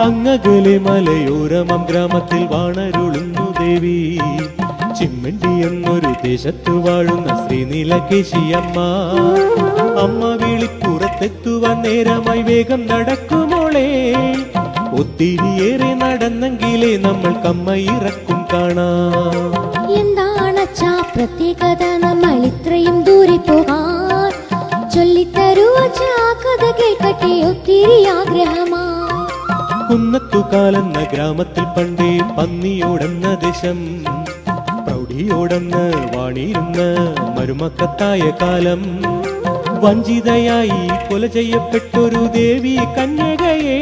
അങ്ങകലെ മലയോരമം ഗ്രാമത്തിൽ വാണരുളുന്നു ദേവി. ചിമ്മണ്ടി എന്നൊരു ദേശത്തു വാഴുന്ന ശ്രീനീലകേശിയമ്മ. അമ്മ വിളിപ്പുറത്തെത്തുവാൻ നേരമായി വേഗം നടക്കുമോളെ. ഒത്തിരിയേറെ നടന്നെങ്കിലേ നമ്മൾക്കമ്മ ഇറക്കും കാണാം. എന്താണച്ചാ പ്രത്യേകത നമ്മൾ ഇത്രയും ദൂരെ പോകാൻ? ചൊല്ലിത്തരുവച്ചാ കഥ കേൾക്കട്ടെ ഒത്തിരി ആഗ്രഹമായി. കുന്നത്തുകാലെന്ന ഗ്രാമത്തിൽ പണ്ടേ പന്നിയോടെന്ന ദേശം പ്രൗഢിയോടെന്ന് വാണിരുന്ന മരുമക്കത്തായ കാലം. വഞ്ചിതയായി കൊല ചെയ്യപ്പെട്ടൊരു ദേവി കന്യകയെ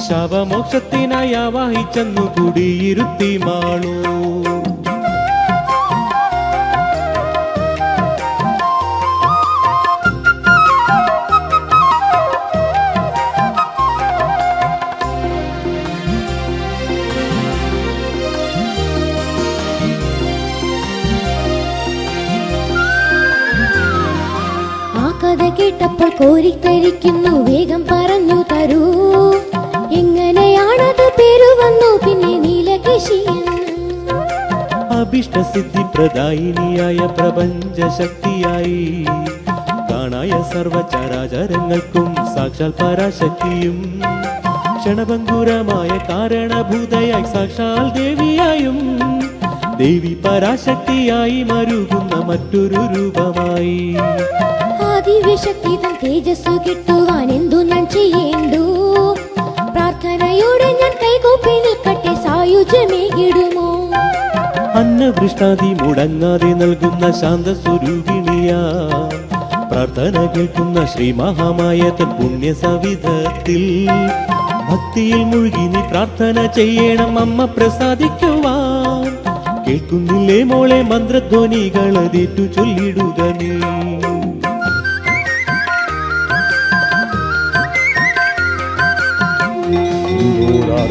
ശവമോക്ഷത്തിനായി ആവാഹിച്ചെന്നു കുടിയിരുത്തി മാളൂ. കഥ കേട്ടപ്പോൾ കോരിത്തരിക്കുന്നു, വേഗം പറഞ്ഞു തരൂ. എങ്ങനെയാണത് പേരു വന്നു പിന്നെ നീലകേശി? അഭിഷ്ടസിദ്ധി പ്രദായിനിയായ പ്രപഞ്ച ശക്തിയായി കാണായ സർവചരാചരങ്ങൾക്കും സാക്ഷാൽ പരാശക്തിയും ക്ഷണഭംഗുരമായ കാരണഭൂതയായി സാക്ഷാൽ ദേവിയായും ദേവി പരാശക്തിയായി മരുകുന്ന മറ്റൊരു രൂപമായി. ആദിവ്യശക്തി തൻ തേജസ്സു കിട്ടുവാൻ എന്തു ഞാൻ ചെയ്യേണ്ടു? പ്രാർത്ഥനയോടെ ഞാൻ കൈകൂപ്പി നിൽക്കട്ടെ, സായുജ്യമേകിടുമോ? അന്നവൃഷ്ടാദി മുടങ്ങാതെ നൽകുന്ന ശാന്തസ്വരൂപിണിയാ പ്രാർത്ഥന കേൾക്കുന്ന ശ്രീ മഹാമായ തൻ പുണ്യ സവിധത്തിൽ ഭക്തിയിൽ മുഴുകി നീ പ്രാർത്ഥന ചെയ്യണം അമ്മ പ്രസാദിക്കുവാൻ. കേൾക്കുന്നില്ലേ മോളെ മന്ത്രധ്വനികളതേറ്റു ചൊല്ലിടുക നീ.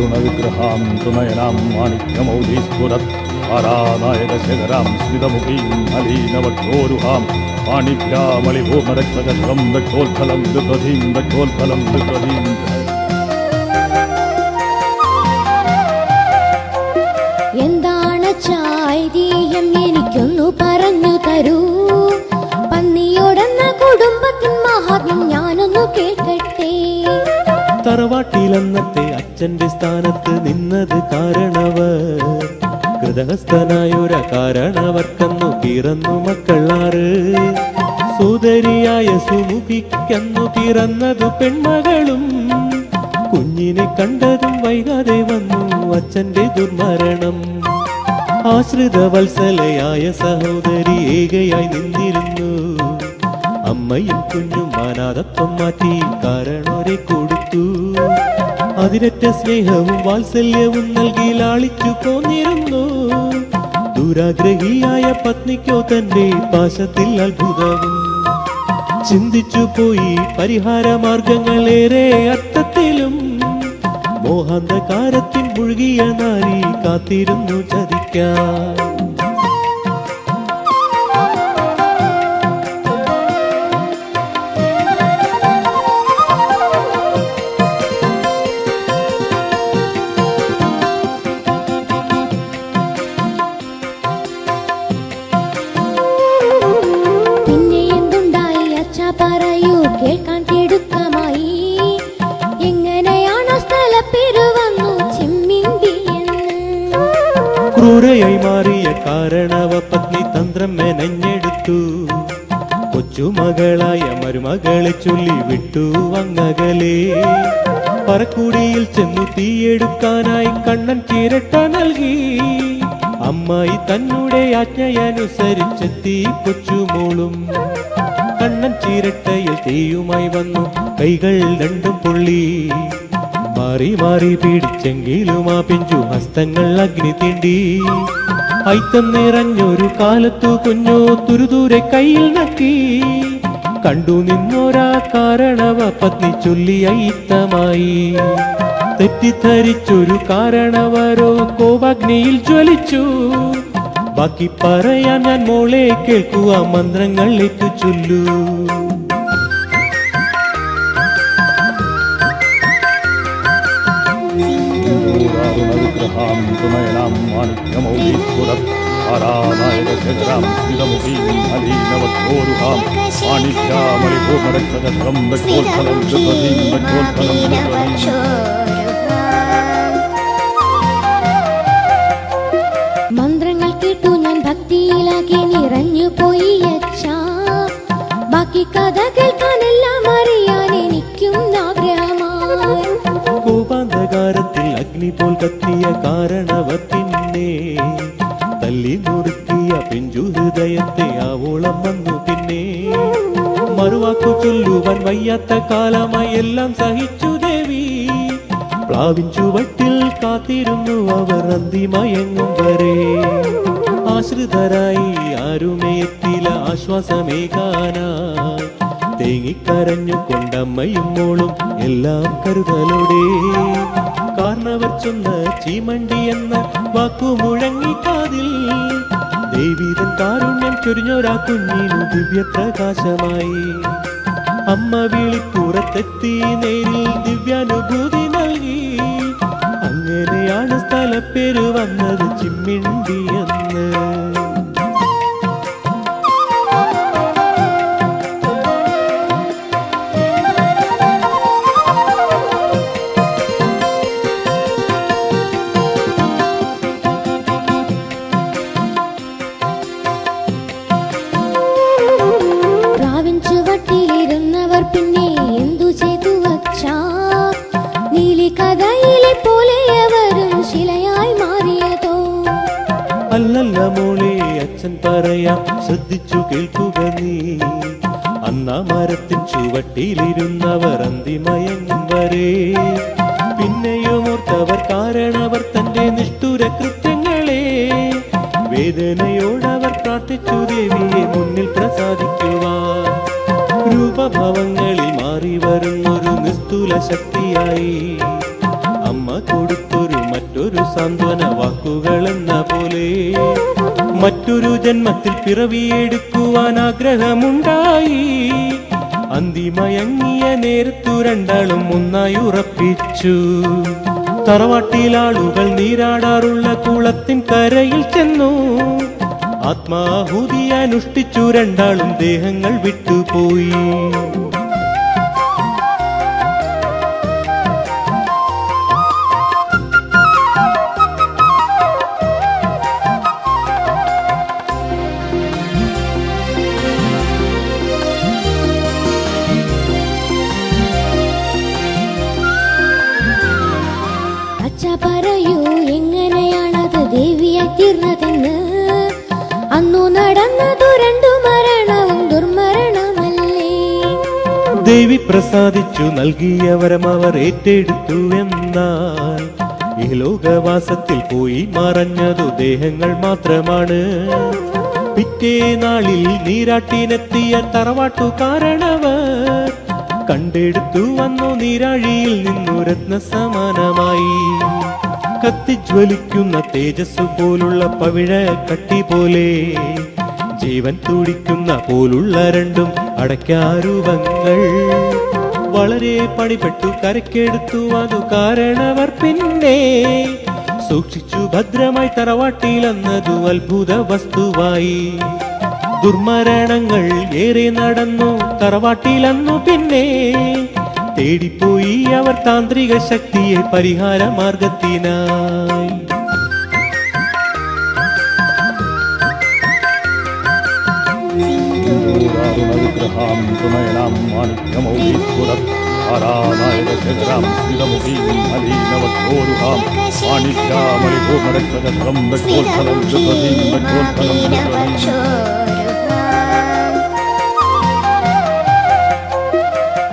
രുണവിഗ്രഹാം സുനയനാം മാണിക്യമൗലീസ്ഫുരത് ആരാനായകശേഖരാം സ്മിതമുഖീം അലീനവക്ഷോരുഹാം പാണിഭ്യാമളിഭൂമരക്ഷകം ദക്ഷോത്ഫലം ദൃഢീം ദക്ഷോത്ഫലം ദൃഢീം. എന്താണ് ചൈതീയം എനിക്കൊന്നു പറഞ്ഞു തരൂ. പന്നിയോടെന്ന കുടുംബത്തിൻ മഹാത്മ്യം ഞാനൊന്നു കേൾക്കട്ടെ. തറവാട്ടിലന്നത്തെ അച്ഛന്റെ സ്ഥാനത്ത് നിന്നത് കാരണവർ ഹൃദഹസ്ഥനായൊര കാരണവർക്കന്നു പിറന്നു മക്കളാറ്. സോദരിയായ സുമുഖിക്കന്നു പിറന്നതു പെൺമകളും. കുഞ്ഞിനെ കണ്ടതും വൈകാതെ വന്നു അച്ഛന്റെ ദുർമരണം. ആശ്രിത വത്സലയായ സഹോദരി ഏകയായി നിന്നിരുന്നു. അമ്മയും കുഞ്ഞും അനാഥത്വം മാറ്റി കാരണവരെ കൊടുത്തു. അതിരറ്റ സ്നേഹവും വാത്സല്യവും നൽകി ലാളിച്ചു പോന്നിരുന്നു. ദുരാഗ്രഹിയായ പത്നിക്കോ തന്റെ പാശത്തിൽ അത്ഭുതവും. ചിന്തിച്ചു പോയി പരിഹാരമാർഗങ്ങളേറെ അർത്ഥത്തിലും. മോഹാന്ധകാരത്തിൽ മുഴുകിയ നാരി കാത്തിരുന്നു ചതിക്കാൻ. പറയൂ, കേൾക്കാൻ തിടുക്കമായി. എങ്ങനെയാണ് സ്ഥലപ്പേര് വന്നു ചിമ്മിണ്ടി എന്ന്? ക്രൂരയായി മാറിയ കാരണവ പത്നി തന്ത്രം മെനഞ്ഞെടുത്തു. കൊച്ചുമകളായ മരുമകളെ ചൊല്ലി വിട്ടു അങ്ങകലെ. പറക്കൂടിയിൽ ചെന്നു തീയെടുക്കാനായി കണ്ണൻ ചിരട്ട നൽകി. അമ്മായി തന്നുടെ ആജ്ഞയനുസരിച്ചെത്തി കൊച്ചുമോളും. കണ്ണൻ ചിരട്ടയിൽ തീയുമായി വന്നു, കൈകൾ രണ്ടും പൊള്ളി. മാറി മാറി പിടിച്ചെങ്കിലും ആ പിഞ്ചു ഹസ്തങ്ങൾ അഗ്നി തീണ്ടി. ഐത്തം നിറഞ്ഞൊരു കാലത്തു കുഞ്ഞോ തുരുദൂരെ കയ്യിൽ നക്കി. കണ്ടു നിന്നോരാ കാരണവ പത്നി ചൊല്ലി ഐത്തമായി. തെറ്റിദ്ധരിച്ചൊരു കാരണവരോ കോപാഗ്നിയിൽ ജ്വലിച്ചു. ബാക്കി പറയാൻ ഞാൻ മോളെ കേൾക്കുക, മന്ത്രങ്ങൾ ഏറ്റു ചൊല്ലൂ. വിഗ്രഹാം സുനയനാം മാണിക്യമൗലീശ്വരം ആരാനായകശേഖരാം സ്ഥിതമുഖീം അലീനവോരുഹാം മാണിക്യാമളിപൂർണരക്ഷതം വക്ഷോത്ഫലം ദൃപതീം വക്ഷോത്ഫലം ദൃപതീം. മന്ത്രങ്ങൾ കേട്ടു ഞാൻ ഭക്തിയിലാകെ നിറഞ്ഞു പോയി അച്ഛാ. ബാക്കി കഥ കേൾക്കാനെല്ലാം അറിയാൻ എനിക്കും ആഗ്രഹമായി. കോപാന്ധകാരത്തിൽ അഗ്നി പോൽ കത്തിയ കാരണവത്തിനെ തല്ലി മുറുക്കിയ പിഞ്ചു ഹൃദയത്തെ ആവോളം വന്നു പിന്നെ. മറുവാക്കു ചൊല്ലുവാൻ വയ്യാത്ത കാലമായി എല്ലാം സഹിച്ചു ദേവി. പ്ലാവിൻ ചുവട്ടിൽ കാത്തിരുന്നു അവർ അന്തിമയങ്ങും വരെ. ആശ്രിതരായി ആരുമേ എത്തില്ല ആശ്വാസമേകാനായി. തേങ്ങിക്കരഞ്ഞു കൊണ്ടമ്മയും മോളും എല്ലാം കരുതലോടെ. കാരണവർ ചൊന്ന ചീമണ്ടി എന്ന വാക്കു മുഴങ്ങി കാതിൽ. ദേവീതൻ കാരുണ്യം ചൊരിഞ്ഞൊരാ കുഞ്ഞിനു ദിവ്യപ്രകാശമായി. അമ്മ വിളിപ്പുറത്തെത്തി നേരിൽ ദിവ്യാനുഭൂതി നൽകി. അങ്ങനെയാണ് സ്ഥലപ്പേര് വന്നത് ചിമ്മിണ്ടി എന്ന്. ചുവട്ടിലിരുന്നവർ പിന്നെ എന്തു ചെയ്തു വച്ചാ. നീലി കഥയിലെ പോലെ അവരും ശിലയായി മാറിയതോ. അല്ലല്ല മോളെ അച്ഛൻ പറയാം ശ്രദ്ധിച്ചു കേൾക്കുക നീ. അന്നാ മരത്തിൻ ചുവട്ടിലിരുന്നവർ അന്തിമയങ്ങും വരെ. പിന്നെയും ഓർത്തവർ കാരണവർ തന്റെ നിഷ്ഠുര കൃത്യങ്ങളെ. വേദനയോടവർ പ്രാർത്ഥിച്ചു ദേവിയെ മുന്നിൽ പ്രസാദിക്കുവാൻ. രൂപഭാവങ്ങളിൽ മാറി വരുന്നൊരു നിസ്തുല ശക്തിയായി അമ്മ കൊടുത്തൊരു മറ്റൊരു സാന്ത്വന വാക്കുകളെന്ന പോലെ. മറ്റൊരു ജന്മത്തിൽ പിറവിയെടുക്കുവാൻ ആഗ്രഹമുണ്ടായി. അന്തിമയങ്ങിയ നേരത്തു രണ്ടാളും ഒന്നായി ഉറപ്പിച്ചു. തറവാട്ടിലാളുകൾ നീരാടാറുള്ള കുളത്തിൻ കരയിൽ ചെന്നു. ആത്മാഹുതി അനുഷ്ഠിച്ചു രണ്ടാളും ദേഹങ്ങൾ വിട്ടുപോയി. അച്ഛ പറയൂ എങ്ങനെയാണത് ദേവിയായി തീർന്നതെന്ന്. അന്നു നടന്നതു രണ്ടു മരണവും ദുർമരണമല്ലേ. ദേവി പ്രസാദിച്ചു നൽകിയ വരം അവർ ഏറ്റെടുത്തു. എന്നാൽ ഈ ലോകവാസത്തിൽ പോയി മറഞ്ഞതു ദേഹങ്ങൾ മാത്രമാണ്. പിറ്റേ നാളിൽ നീരാട്ടിനെത്തിയ തറവാട്ടുകാരണവർ കണ്ടെടുത്തു വന്നു നീരാഴിയിൽ നിന്നു രത്നസമാനമായി. കത്തിജ്വലിക്കുന്ന തേജസ് പോലുള്ള പവിഴ കട്ടി പോലെ. ജീവൻ തുടിക്കുന്ന പോലുള്ള രണ്ടും അടയ്ക്കാരൂപങ്ങൾ. വളരെ പണിപ്പെട്ടു കരക്കെടുത്തു അതു കാരണവർ പിന്നെ. സൂക്ഷിച്ചു ഭദ്രമായി തറവാട്ടിലെന്നതു അത്ഭുത വസ്തുവായി. ദുർമരണങ്ങൾ ഏറെ നടന്നു തറവാട്ടിലെന്നു പിന്നെ. തേടിപ്പോയി അവർ താന്ത്രിക ശക്തിയെ പരിഹാര മാർഗത്തിനായി. വിഗ്രഹാം സുനയനാം മാണിക്യമൗലീശ്വരം ആരാനായകശേഖരാം സ്ഥിതമുഖീം അലീനവോരുഹാം മാണിക്യാമളിപൂർണരക്ഷതം വക്ഷോത്ഫലം ദൃപതീം വക്ഷോത്ഫലം ദൃപതീം.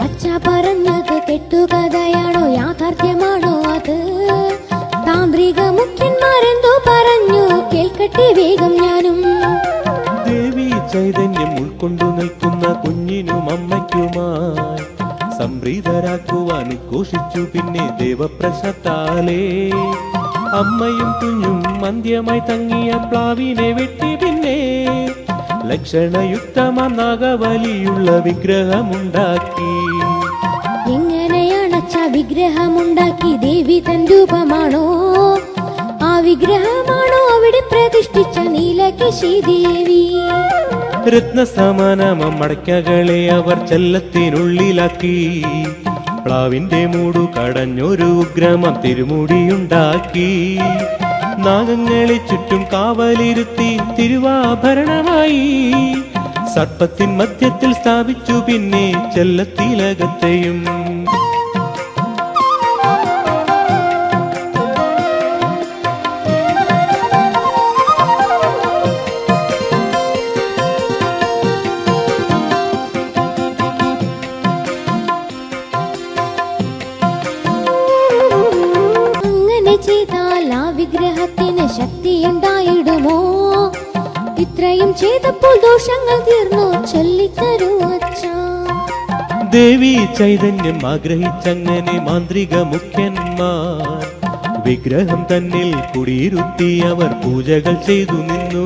അച്ഛ പറഞ്ഞത് കെട്ടുകഥയാണോ യാഥാർത്ഥ്യമാണോ അത്. താന്ത്രിക മുഖ്യന്മാരെന്തോ പറഞ്ഞു കേൾക്കട്ടെ വേഗം ഞാനും. ദേവി ചൈതന്യം ഉൾക്കൊണ്ടു നിൽക്കുന്ന കുഞ്ഞിനും അമ്മയ്ക്കുമായി സംപ്രീതരാക്കുവാൻ ഉദ്ഘോഷിച്ചു പിന്നെ ദേവപ്രശത്താലേ. അമ്മയും കുഞ്ഞും അന്ത്യമായി തങ്ങിയ പ്ലാവിനെ വെട്ടി പിന്നെ. ലക്ഷണയുക്തമാം നാഗവലിയുള്ള വിഗ്രഹമുണ്ടാക്കി. എങ്ങനെയാണച്ച വിഗ്രഹമുണ്ടാക്കി. ദേവി തൻ രൂപമാണോ വിഗ്രഹമാണോ അവിടെ പ്രതിഷ്ഠിച്ച നീലകേശി ദേവി. രത്നസമാനമം മടക്കകളെ അവർ ചെല്ലത്തിനുള്ളിലാക്കി. പ്ലാവിന്റെ മൂടു കടഞ്ഞൊരു ഉഗ്രമം തിരുമുടിയുണ്ടാക്കി. നാഗങ്ങളെ ചുറ്റും കാവലിരുത്തി തിരുവാഭരണമായി. സർപ്പത്തിൻ മധ്യത്തിൽ സ്ഥാപിച്ചു പിന്നെ ചെല്ലത്തിലകത്തെയും. ചെയ്താൽ ആ വിഗ്രഹത്തിന് ശക്തിയുണ്ടായിടുമോ? ഇത്രയും ചെയ്തപ്പോൾ ദോഷങ്ങൾ തീർന്നു ചൊല്ലിത്തരൂ അച്ഛാ. ദേവി ചൈതന്യം ആഗ്രഹിച്ചങ്ങനെ മാന്ത്രിക മുഖ്യന്മാർ വിഗ്രഹം തന്നിൽ കുടിയിരുത്തി അവർ പൂജകൾ ചെയ്തു നിന്നു.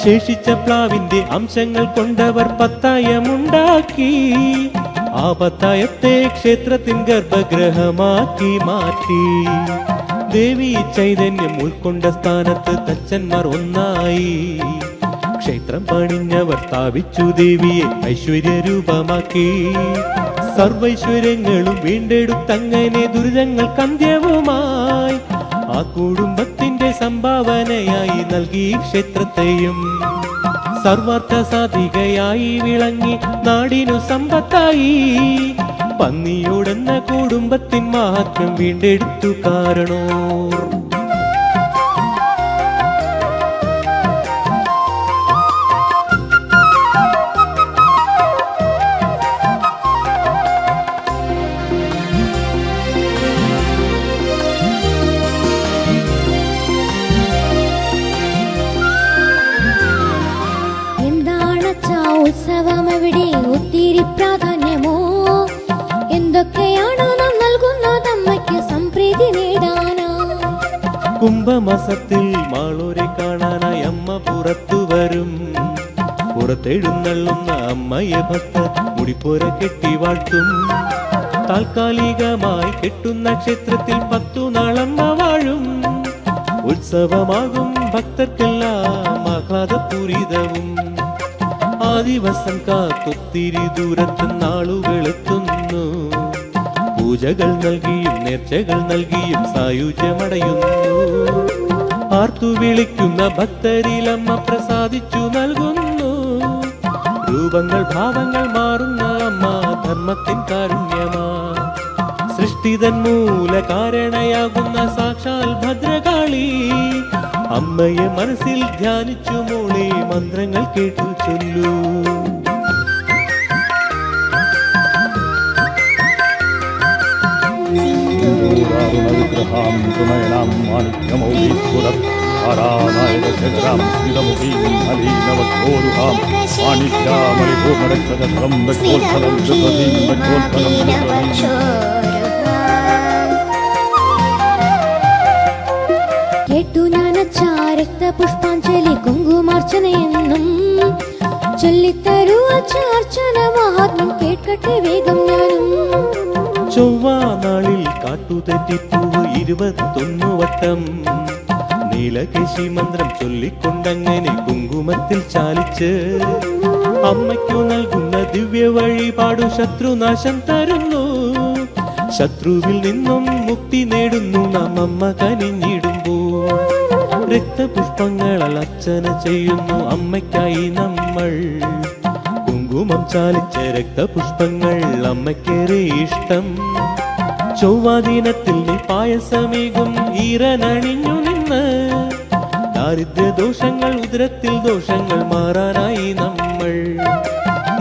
ശേഷിച്ച പ്ലാവിന്റെ അംശങ്ങൾ കൊണ്ടവർ പത്തായമുണ്ടാക്കി. ആ പത്തായത്തെ ക്ഷേത്രത്തിൻ ഗർഭഗൃഹമാക്കി മാറ്റി. ദേവി ചൈതന്യം ഉൾക്കൊണ്ട സ്ഥാനത്ത് തച്ചന്മാർ ഒന്നായി. ക്ഷേത്രം പണിഞ്ഞവർ സ്ഥാപിച്ചു ദേവിയെ ഐശ്വര്യരൂപമാക്കി. സർവൈശ്വര്യങ്ങളും വീണ്ടെടുത്തങ്ങനെ ദുരിതങ്ങൾക്ക് അന്ത്യവുമായി. ആ കുടുംബത്തിന്റെ സംഭാവനയായി നൽകി ക്ഷേത്രത്തെയും. സർവാർത്ഥ സാധികയായി വിളങ്ങി നാടിനു സമ്പത്തായി. പന്നിയോടെന്ന കുടുംബത്തിൻ മഹാത്മ്യം വീണ്ടെടുത്തു കാരണോർ. ഉത്സവം എവിടെ ഒത്തിരി പ്രാധാന്യമോ? എന്തൊക്കെയാണോ നാം നൽകുന്നത് അമ്മയ്ക്ക് സംപ്രീതി നേടാനോ? കുംഭമാസത്തിൽ മാളൂരെ കാണാനായി അമ്മ പുറത്തു വരും. പുറത്തെഴുന്നള്ളുന്ന അമ്മയെ ഭക്തർ മുടിപ്പോര കെട്ടി വാഴ്ത്തും. താൽക്കാലികമായി കെട്ടുന്ന ക്ഷേത്രത്തിൽ 10 നാളമ്മ വാഴും. ഉത്സവമാകും ഭക്തർക്കെല്ലാം ആഹ്ലാദപൂരിതവും. ആ ദിവസം കാത്തൊത്തിരി ദൂരത്ത് നാളുകൾ എത്തുന്നു. പൂജകൾ നൽകിയും നേർച്ചകൾ നൽകിയും സായുജ്യമടയുന്നു. ആർത്തു വിളിക്കുന്ന ഭക്തരിലമ്മ പ്രസാദിച്ചു നൽകുന്നു. രൂപങ്ങൾ ഭാവങ്ങൾ മാറുന്ന അമ്മ ധർമ്മത്തിൻ കാരുണ്യമാ. സൃഷ്ടിതൻ മൂല കാരണയാകുന്ന സാക്ഷാൽ ഭദ്രകാളി. അമ്മയെ മനസ്സിൽ ധ്യാനിച്ചു മോളെ മന്ത്രങ്ങൾ കേട്ടു ചൊല്ലൂ. വിഗ്രഹാം സുനയനാം മാണിക്യമൗലീപുരം ധാരാനായകശേഖരാം സ്ഥിതമുഖീം അലീനവോരുഹാം മാണിക്യാമളിഭൂമരക്ഷതം ബക്കോത്ഫലം ദുഃഖീം ബക്കോത്ഫലം കേട്ടു ഞാനച്ഛാ രക്തപുഷ്പാഞ്ജലി കുങ്കുമാർച്ചനയെന്നും ചൊല്ലിത്തരൂ അച്ഛാ അർച്ചന മഹാത്മ്യം കേൾക്കട്ടെ വേഗം ഞാനും. ചൊവ്വാ നാളിൽ കാട്ടുതെറ്റിപ്പൂവ് 21 വട്ടം നീലകേശി മന്ത്രം ചൊല്ലിക്കൊണ്ടങ്ങനെ കുങ്കുമത്തിൽ ചാലിച്ച് അമ്മയ്ക്കു നൽകുന്ന ദിവ്യ വഴിപാടു ശത്രുനാശം തരുന്നു. ശത്രുവിൽ നിന്നും മുക്തി നേടുന്നു നാം അമ്മ കനിഞ്ഞിടുമ്പോൾ. രക്തപുഷ്പങ്ങളാൽ അർച്ചന ചെയ്യുന്നു അമ്മയ്ക്കായി നമ്മൾ. കുങ്കുമം ചാലിച്ച രക്തപുഷ്പങ്ങൾ അമ്മയ്ക്കേറെ ഇഷ്ടം. ചൊവ്വാദിനത്തിൽ നീ പായസമേകും ഈറനണിഞ്ഞു നിന്ന്. ദാരിദ്ര്യദോഷങ്ങൾ ഉദരത്തിൽ ദോഷങ്ങൾ മാറാനായി നമ്മൾ.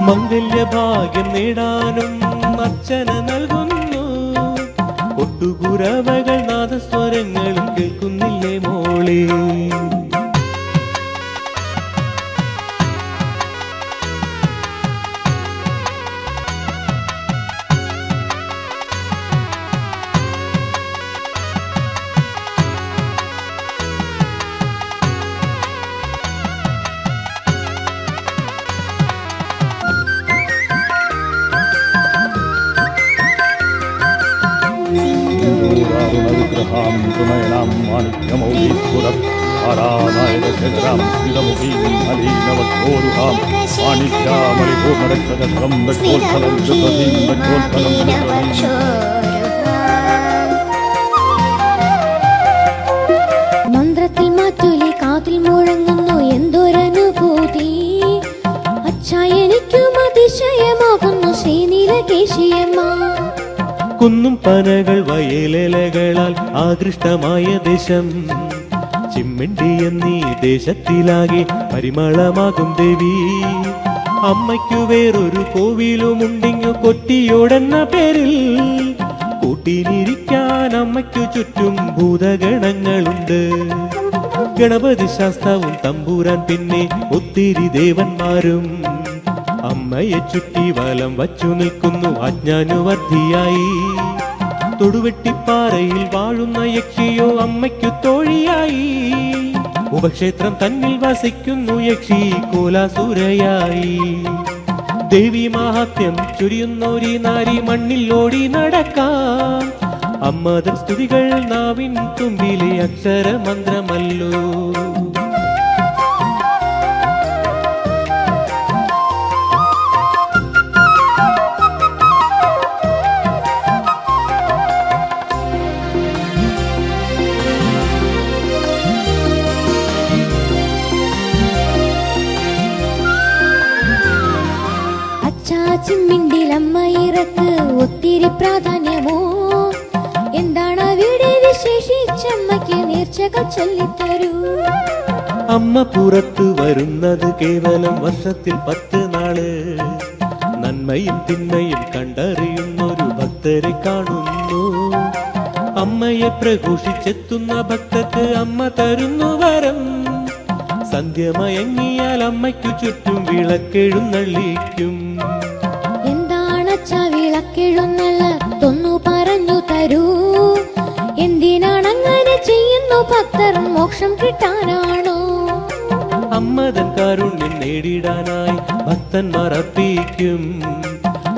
മംഗല്യഭാഗ്യം നേടാനും അർച്ചന നൽകുന്നു. കൊട്ടുകുരവകൾ നാദസ്വരങ്ങളും കേൾക്കുന്നില്ലേ മോളെ? വിഗ്രഹാം സുനയനാം സുനയനാം മാണിക്യമൗലീപുരം ആരാനായകശേഖരാം സ്ഥിതമുഖീം അലീനവോരുഹാം മാണിക്യാമളിപൂർണരക്ഷതം വെക്കോത്ഫലം ദുഃഖീം വെക്കോത്ഫലം മന്ത്രത്തിൽ മാറ്റൂലി കാതിൽ മുഴങ്ങുന്നു എന്തൊരനുഭൂതി അച്ചായനിക്കും അതിശയമാകുന്നു ശ്രീനീലകേശിയമ്മ കുന്നും പനകൾ വയലലകളാൽ ആകൃഷ്ടമായ ദേശം ചിമ്മിണ്ടി എന്നീ ദേശത്തിലാകെ പരിമളമാകും ദേവി അമ്മയ്ക്കു വേറൊരു കോവിലുമുണ്ടിങ്ങു കൊട്ടിയോടെന്ന പേരിൽ കൂട്ടിനിരിക്കാൻ അമ്മയ്ക്കു ചുറ്റും ഭൂതഗണങ്ങളുണ്ട് ഗണപതി ശാസ്താവും തമ്പൂരാൻ പിന്നെ ഒത്തിരി ദേവന്മാരും അമ്മയെ ചുറ്റി വലം വച്ചു നിൽക്കുന്നു അജ്ഞാനുവർദ്ധിയായി തൊടുവെട്ടിപ്പാറയിൽ വാഴുന്ന യക്ഷിയോ അമ്മയ്ക്കു തോഴിയായി ഉപക്ഷേത്രം തന്നിൽ വസിക്കുന്നു യക്ഷി കോലാസുരയായി ദേവി മാഹാത്മ്യം ചുരിയുന്നോരി നാരി മണ്ണിൽ ഓടി നടക്കാം അമ്മതൻ സ്തുതികൾ നാവിൻ തുമ്പിലെ അക്ഷരമന്ത്രമല്ലോ ചിമ്മിണ്ടിലമ്മ ഇറക്ക് ഒത്തിരി പ്രാധാന്യമോ എന്താണ് അവിടെ വിശേഷിച്ചമ്മയ്ക്ക് നേർച്ചകൾ ചൊല്ലിത്തരൂ അമ്മ പുറത്തു വരുന്നത് കേവലം വർഷത്തിൽ 10 നാള് നന്മയും തിന്മയും കണ്ടറിയുന്നൊരു ഭക്തരെ കാണുന്നു അമ്മയെ പ്രഘോഷിച്ചെത്തുന്ന ഭക്തർക്ക് അമ്മ തരുന്നു വരം സന്ധ്യമയങ്ങിയാൽ അമ്മയ്ക്കു ചുറ്റും വിളക്കെഴുന്നള്ളിക്കും എന്താണച്ചാ വിളക്കെഴുന്നള്ളത്തൊന്നു പറഞ്ഞു തരൂ എന്തിനാണങ്ങനെ ചെയ്യുന്നു ഭക്തർ മോക്ഷം കിട്ടാനാണോ അമ്മതൻ കാരുണ്യം നേടിടാനായി ഭക്തന്മാർ അർപ്പിക്കും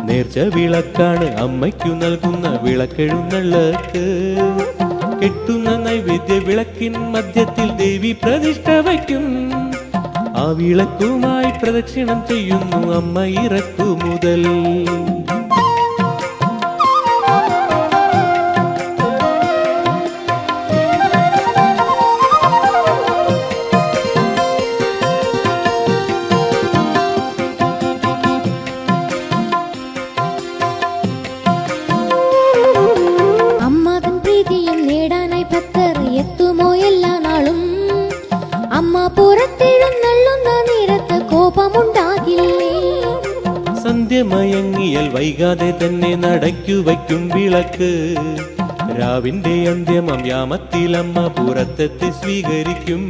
നേർച്ച വിളക്കാണ് അമ്മയ്ക്കു നൽകുന്ന വിളക്കെഴുന്നള്ളത്ത് കെട്ടുന്ന നൈവേദ്യ വിളക്കിൻ മധ്യത്തിൽ ദേവി പ്രതിഷ്ഠ വയ്ക്കും ആ വിളക്കുമായി പ്രദക്ഷിണം ചെയ്യുന്നു അമ്മ ഇറക്കു മുതൽ അമ്മതൻ പ്രീതിയും നേടാനായി ഭക്തർ എത്തുമോ എല്ലാ നാളും അമ്മ പുറത്തെഴുന്നള്ളുന്ന നേരത്ത് കോപമുണ്ടാകില്ലേ സന്ധ്യമയങ്ങിയൽ വൈകാതെ തന്നെ നടക്കു വയ്ക്കും വിളക്ക് രാവിന്റെ അന്ത്യമം യാമത്തിൽ അമ്മ പുറത്തെത്തി സ്വീകരിക്കും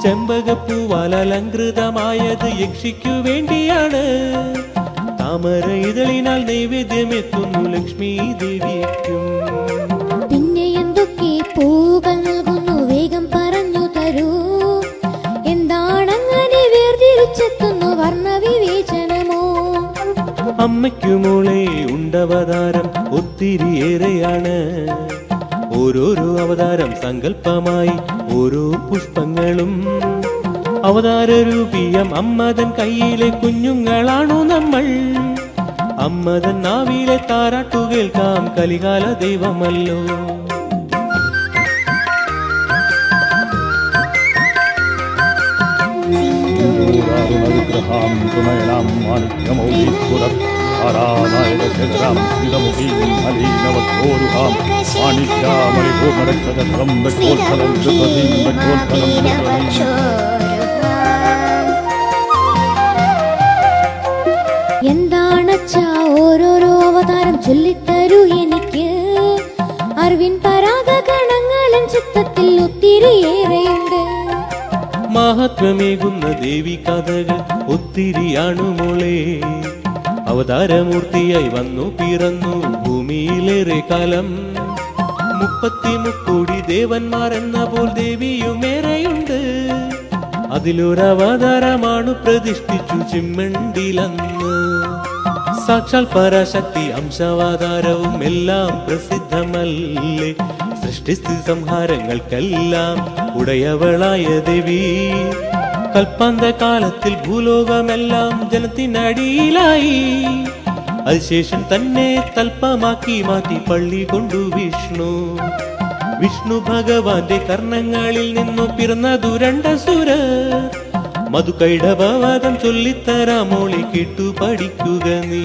ചെമ്പകപ്പൂവാൽ അലങ്കൃതമായത് യക്ഷിക്കു വേണ്ടിയാണ് താമര ഇതളിനാൽ നൈവേദ്യമെത്തുന്നു ലക്ഷ്മി ദേവിക്കും പിന്നെ എന്തൊക്കെ പൂകൾ നൽകുന്നു വേഗം പറഞ്ഞു തരൂ എന്താണങ്ങനെ വേർതിരിച്ചെത്തുന്നു വർണ്ണവിവേചനമോ അമ്മയ്ക്കു മോളെ ഉണ്ടവതാരം ഒത്തിരിയേറെയാണ് ഓരോരോ അവതാരം സങ്കല്പമായി ഓരോ പുഷ്പങ്ങളും അവതാരരൂപിയം അമ്മതൻ കയ്യിലെ കുഞ്ഞുങ്ങളാണു നമ്മൾ അമ്മതൻ നാവിലെ താരാട്ടു കേൾക്കാം കലികാല ദൈവമല്ലോ വിഗ്രഹാം സുനയനാം മാണിക്യമൗലീപുരം ആരാനായകശേഖരാം സ്ഥിതമുഖീം അലീനവോരുഹാം മാണിക്യാമളിപൂർണരക്ഷതം വെക്കോത്ഫലം ദുഃഖീം വെക്കോത്ഫലം എന്താണച്ചാ ഓരോരോ അവതാരം ചൊല്ലിത്തരൂ എനിക്ക് അറിവിൻ പരാഗ ഗണങ്ങളും ചിത്തത്തിൽ ഒത്തിരിയേറെയുണ്ട് മഹത്വമേകുന്ന ദേവി കഥകൾ ഒത്തിരിയാണു മോളെ അവതാരമൂർത്തിയായി വന്നു പിറന്നു ഭൂമിയിലേറെ കാലം 33 ദേവന്മാർ എന്ന പോൽ ദേവിയുമേറെയുണ്ട് അതിലൊരവതാരമാണു പ്രതിഷ്ഠിച്ചു ചിമ്മണ്ടിലന്ന് സാക്ഷാൽ പരാശക്തി അംശാവതാരവും എല്ലാം പ്രസിദ്ധമല്ലേ. സൃഷ്ടിസ്ഥിതി സംഹാരങ്ങൾക്കെല്ലാം ഉടയവളായ ദേവി. കൽപ്പാന്ത കാലത്തിൽ ഭൂലോകമെല്ലാം ജനത്തിനടിയിലായി. അതിശേഷൻ തന്നെ തൽപ്പമാക്കി മാറ്റി പള്ളി കൊണ്ടു വിഷ്ണു. വിഷ്ണു ഭഗവാന്റെ കർണങ്ങളിൽ നിന്നു പിറന്നതു രണ്ടസുരർ. മധുകൈടഭവാദം ചൊല്ലിത്തരാമോളി കേട്ടു പഠിക്കുക നീ.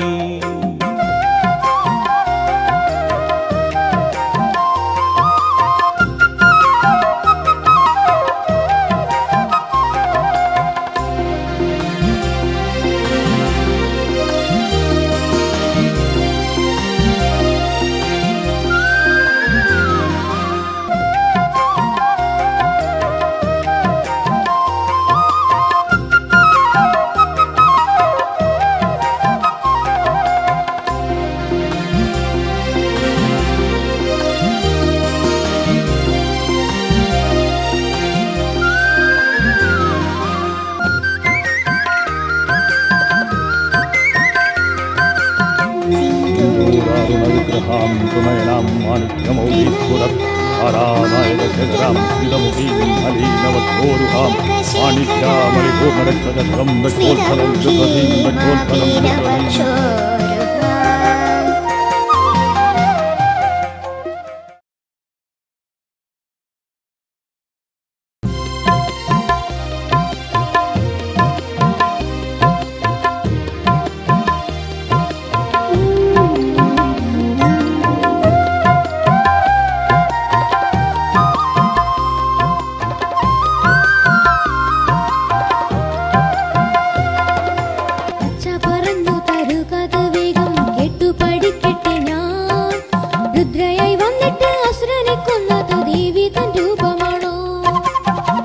ൂരാരുണവിഗ്രഹാം തുമയനാം മാണിക്യമൗലീശ്വരം ധാരാനായകശേഖരാം സ്ഥിതമുഖീം അലീനവോരുഹാം മാണിക്യാമളിപൂർണരക്ഷതം ദക്ഷോത്ഫലം ദുഃഖീം ദക്ഷോത്ഫലം ദുഃഖീം.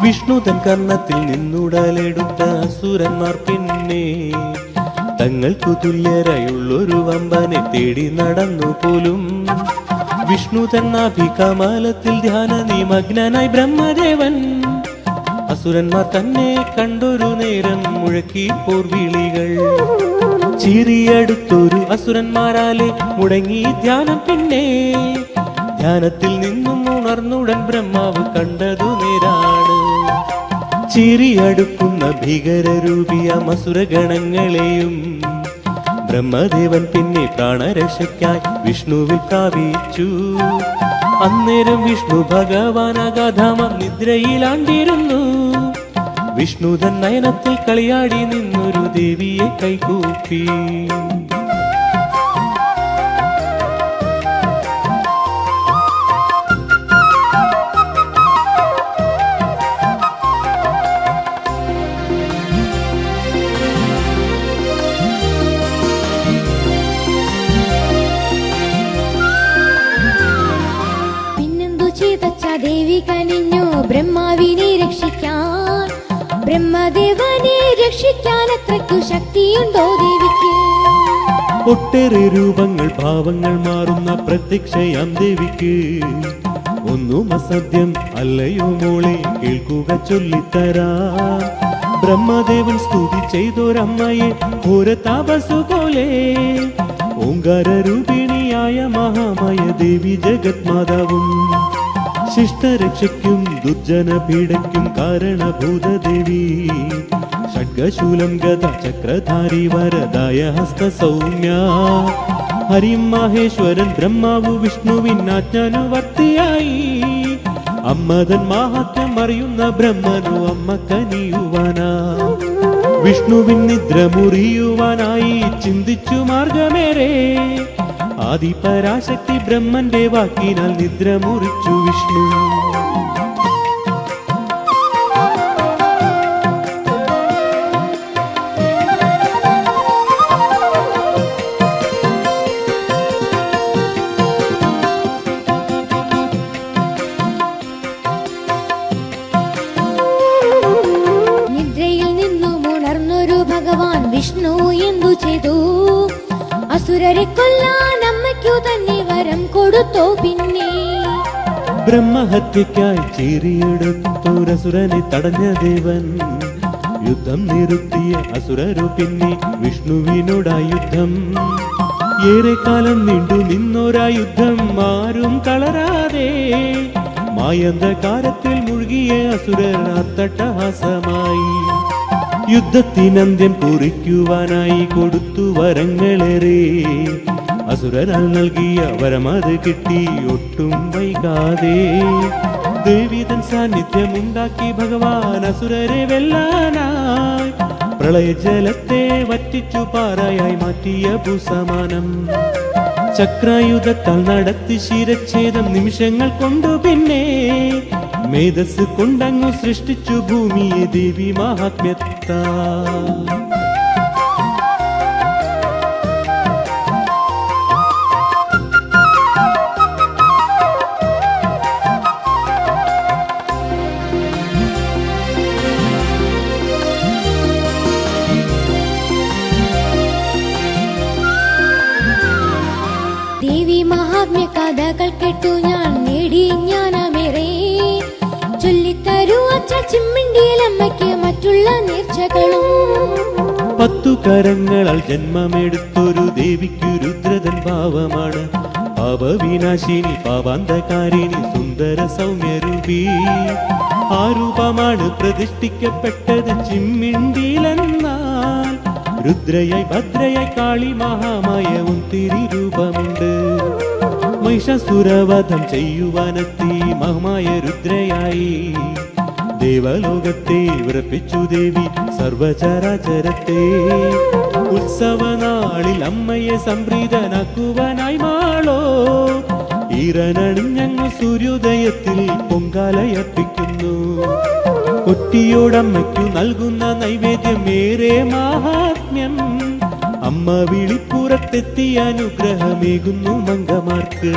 വിഷ്ണു തൻ കർണത്തിൽ നിന്നുടലെടുത്ത അസുരന്മാർ പിന്നെ തങ്ങൾക്കു തുല്യരായുള്ളൊരു വമ്പനെ തേടി നടന്നു പോലും. വിഷ്ണു തന്നാഭികമാലത്തിൽ ധ്യാന നിമഗ്നനായി ബ്രഹ്മദേവൻ അസുരന്മാർ തന്നെ കണ്ടൊരു നേരം മുഴക്കി പോർവിളികൾ. ചീറിയടുത്തൊരു അസുരന്മാരാലെ മുടങ്ങി ധ്യാനം. പിന്നെ ധ്യാനത്തിൽ നിന്നും ഉണർന്നുടൻ ബ്രഹ്മാവ് കണ്ടതു നേരാണ്. ചീറിയടുക്കുന്ന ഭീകരരൂപിയ അസുരഗണങ്ങളെയും ബ്രഹ്മദേവൻ പിന്നെ പ്രാണരക്ഷയ്ക്കായി വിഷ്ണുവിൽ കാവിച്ചു. അന്നേരം വിഷ്ണു ഭഗവാൻ അഗാധമ നിദ്രയിലാണ്ടിരുന്നു. വിഷ്ണുതൻ നയനത്തിൽ കളിയാടി നിന്നൊരു ദേവിയെ കൈകൂപ്പി. ദേവി കനിഞ്ഞു ബ്രഹ്മാവിനെ രക്ഷിക്കാൻ. ബ്രഹ്മദേവനെ രക്ഷിക്കാൻ അത്രയ്ക്കു ശക്തിയുണ്ടോ ദേവിക്ക്? ഒട്ടേറെ രൂപങ്ങൾ ഭാവങ്ങൾ മാറുന്ന പ്രത്യക്ഷയാം ദേവിക്ക്. ഒന്നും അസത്യം അല്ലയോ മോളെ, കേൾക്കുക ചൊല്ലിത്തരാം. ബ്രഹ്മദേവൻ സ്തുതി ചെയ്തൊരമ്മയെ ഘോര താപസു പോലെ. ഓങ്കാരരൂപിണിയായ മഹാമായ ദേവി ജഗത് മാതാവും ശിഷ്ടരക്ഷയ്ക്കും ദുർജന പീഡയ്ക്കും കാരണഭൂതദേവി. ഷഡ്ഗശൂലം ഗദ ചക്രധാരി വരദായ ഹസ്ത സൗമ്യ. ഹരിം മാഹേശ്വരൻ ബ്രഹ്മാവു വിഷ്ണുവിനാജ്ഞാനുവർത്തിയായി. അമ്മതൻ മാഹാത്മ്യം അറിയുന്ന ബ്രഹ്മനു അമ്മ കനിയുവാനാ. വിഷ്ണുവിൻ നിദ്ര മുറിയുവാനായി ചിന്തിച്ചു മാർഗമേറെ. ആദിപരാശക്തി ബ്രഹ്മന്റെ വാക്കിനാൽ നിദ്ര മുറിച്ചു വിഷ്ണു. നിദ്രയിൽ നിന്നും ഉണർന്നൊരു ഭഗവാൻ വിഷ്ണു എന്തു ചെയ്തു? അസുരരെ കൊല്ലാൻ അമ്മയ്ക്കു തന്നെ വരം കൊടുത്തോ? പിന്നെ ബ്രഹ്മഹത്യക്കായി ചീറിയെടുത്തൊരസുരനെ തടഞ്ഞ ദേവൻ യുദ്ധം നിർത്തിയ അസുരരു പിന്നെ വിഷ്ണുവിനോടാ യുദ്ധം. ഏറെക്കാലം നീണ്ടു നിന്നൊരാ യുദ്ധം ആരും തളരാതെ. മായന്ധകാരത്തിൽ മുഴുകിയ അസുരർ അത്തട്ടഹാസമായി. യുദ്ധത്തിനന്ത്യം കുറിക്കുവാനായി കൊടുത്തു വരങ്ങളേറെ. അസുരനാൽ നൽകിയ വരമത് കിട്ടി ഒട്ടും വൈകാതെ. ദേവിതൻ സാന്നിധ്യമുണ്ടാക്കി ഭഗവാൻ അസുരരെ വെല്ലാനായി. പ്രളയജലത്തെ വറ്റിച്ചു പാറയായി മാറ്റിയ ഭൂസമാനം. ചക്രായുധത്താൽ നടത്തി ശിരച്ഛേദം നിമിഷങ്ങൾ കൊണ്ടു പിന്നെ. മേധസ് കൊണ്ടങ്ങു സൃഷ്ടിച്ചു ഭൂമിയെ ദേവി മഹാത്മ്യത്താ. ദേവി മഹാത്മ്യ കഥകൾ കേട്ടു ഞാൻ നേടി ജ്ഞാനമേറെ. ചൊല്ലിത്തരൂ അച്ഛ ചിമ്മിണ്ടിയിലമ്മയ്ക്ക് മറ്റുള്ള നേർച്ചകളും. 10 കരങ്ങളാൽ ജന്മമെടുത്തൊരു ദേവിക്കു രുദ്രതൻ ഭാവമാണ്. പാപവിനാശിനി പാപാന്തകാരിണി സുന്ദര സൗമ്യരൂപി. ആ രൂപമാണ് പ്രതിഷ്ഠിക്കപ്പെട്ടത് ചിമ്മിണ്ടിയിലെന്നാൽ. രുദ്രയായി ഭദ്രയായി കാളി മഹാമായവും തിരിരൂപമുണ്ട്. മഹിഷാസുരവധം ചെയ്യുവാനെത്തി മഹാമായ രുദ്രയായി. ദേവലോകത്തെ വിറപ്പിച്ചു ദേവി സർവചരാചരത്തെ. ഉത്സവനാളിൽ അമ്മയെ സംപ്രീതനാക്കുവാനായി മാളോ. ഈറനണിഞ്ഞങ്ങു സൂര്യോദയത്തിൽ പൊങ്കാലയർപ്പിക്കുന്നു. കൊട്ടിയോടമ്മയ്ക്കു നൽകുന്ന നൈവേദ്യം ഏറെ മാഹാത്മ്യം. അമ്മ വിളിപ്പുറത്തെത്തി അനുഗ്രഹമേകുന്നു മംഗമാർക്ക്.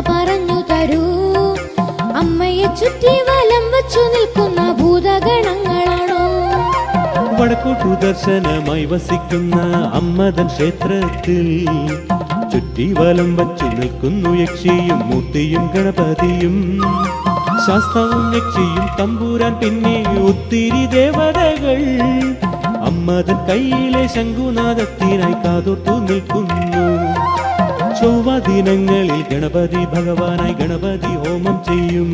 പറഞ്ഞു തരൂ. അമ്മയെ ചുറ്റി വലം വച്ചു നിൽക്കുന്ന ഭൂതഗണങ്ങളാണോ? വടക്കോട്ടു ദർശനമായി വസിക്കുന്ന അമ്മതൻ ക്ഷേത്രത്തിൽ ചുറ്റി വലം വച്ചു നിൽക്കുന്നു യക്ഷിയും മൂർത്തിയും ഗണപതിയും. ശാസ്താവും യക്ഷിയും തമ്പൂരാൻ പിന്നെ ഒത്തിരി ദേവതകൾ. അമ്മതൻ കയ്യിലെ ശംഖുനാദത്തിനായി കാതോർത്തു നിൽക്കുന്നു. ചൊവ്വദിനങ്ങളിൽ ഗണപതി ഭഗവാനായി ഗണപതി ഹോമം ചെയ്യും.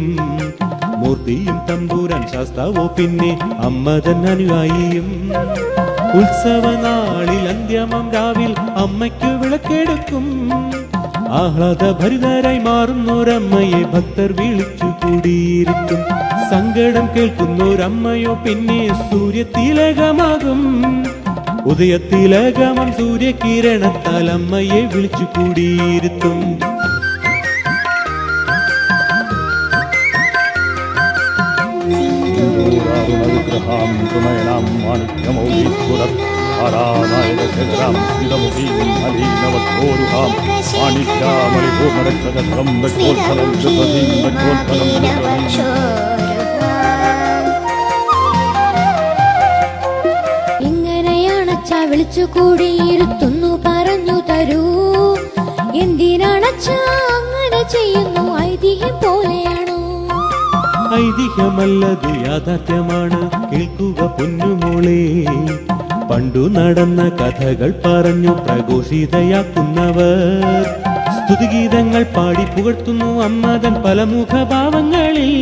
മൂർത്തിയും തമ്പൂരാൻ ശാസ്താവോ പിന്നെ അമ്മതൻ അനുയായിയും. ഉത്സവനാളിൽ അന്ത്യമം രാവിൽ അമ്മയ്ക്ക് വിളക്കെടുക്കും. ആഹ്ലാദഭരിതരായി മാറുന്നൊരമ്മയെ ഭക്തർ വിളിച്ചു കൂടിയിരിക്കും. സങ്കടം കേൾക്കുന്നൊരമ്മയോ പിന്നെ സൂര്യതിലകമാകും. ഉദയത്തിലകമം സൂര്യകിരണത്താൽ അമ്മയെ വിളിച്ചു കൂടിയിരുത്തും. സിന്ദൂരാരുണവിഗ്രഹാം തുമയനാം മാണിക്യമൗലീശ്വരം ധാരാനായകശേഖരാം സ്ഥിതമുഖീം അലീനവത്തോരുഹാം മാണിക്യാമളിഭൂമരക്ഷതം വക്ഷോത്ഫലം ദുപദീം വക്ഷോത്ഫലം ദുപദീം. വിളിച്ചു കൂടിയിരുത്തുന്നു പറഞ്ഞു തരൂ. എന്തിനാണച്ഛ അങ്ങനെ ചെയ്യുന്നു? ഐതിഹ്യം പോലെയാണോ? ഐതിഹ്യമല്ലതു യാഥാർത്ഥ്യമാണ്. കേൾക്കുക പൊന്നുമോളെ. പണ്ടു നടന്ന കഥകൾ പറഞ്ഞു പ്രഘോഷിതയാക്കുന്നവർ. സ്തുതിഗീതങ്ങൾ പാടി പുകഴ്ത്തുന്നു അമ്മതൻ പല മുഖഭാവങ്ങളിൽ.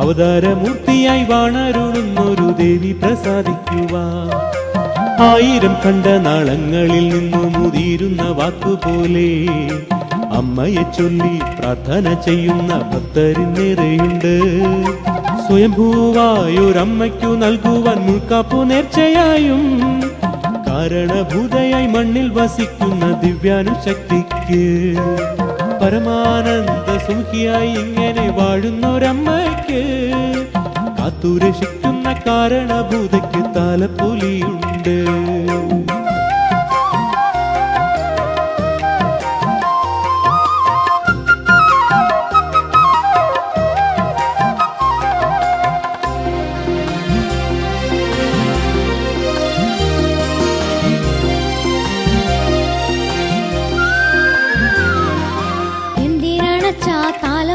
അവതാരമൂർത്തിയായി വാണരുളുന്നൊരു ദേവി പ്രസാദിക്കുവാൻ. 1000 കണ്ട നാളങ്ങളിൽ നിന്നു മുതിരുന്ന വാക്കുപോലെ അമ്മയെ ചൊല്ലി പ്രാർത്ഥന ചെയ്യുന്ന ഭക്തരിന്നേറെയുണ്ട്. സ്വയംഭൂവായൊരമ്മയ്ക്കു നൽകുവാൻ മുൾക്കാപ്പു നേർച്ചയായും. കാരണഭൂതയായി മണ്ണിൽ വസിക്കുന്ന ദിവ്യാനുശക്തിക്ക് പരമാനന്ദ സുഖിയായി ഇങ്ങനെ വാഴുന്നൊരമ്മയ്ക്ക് കാത്തുരക്ഷിക്കുന്ന കാരണഭൂതയ്ക്ക് താലപ്പൊലിയുണ്ട്.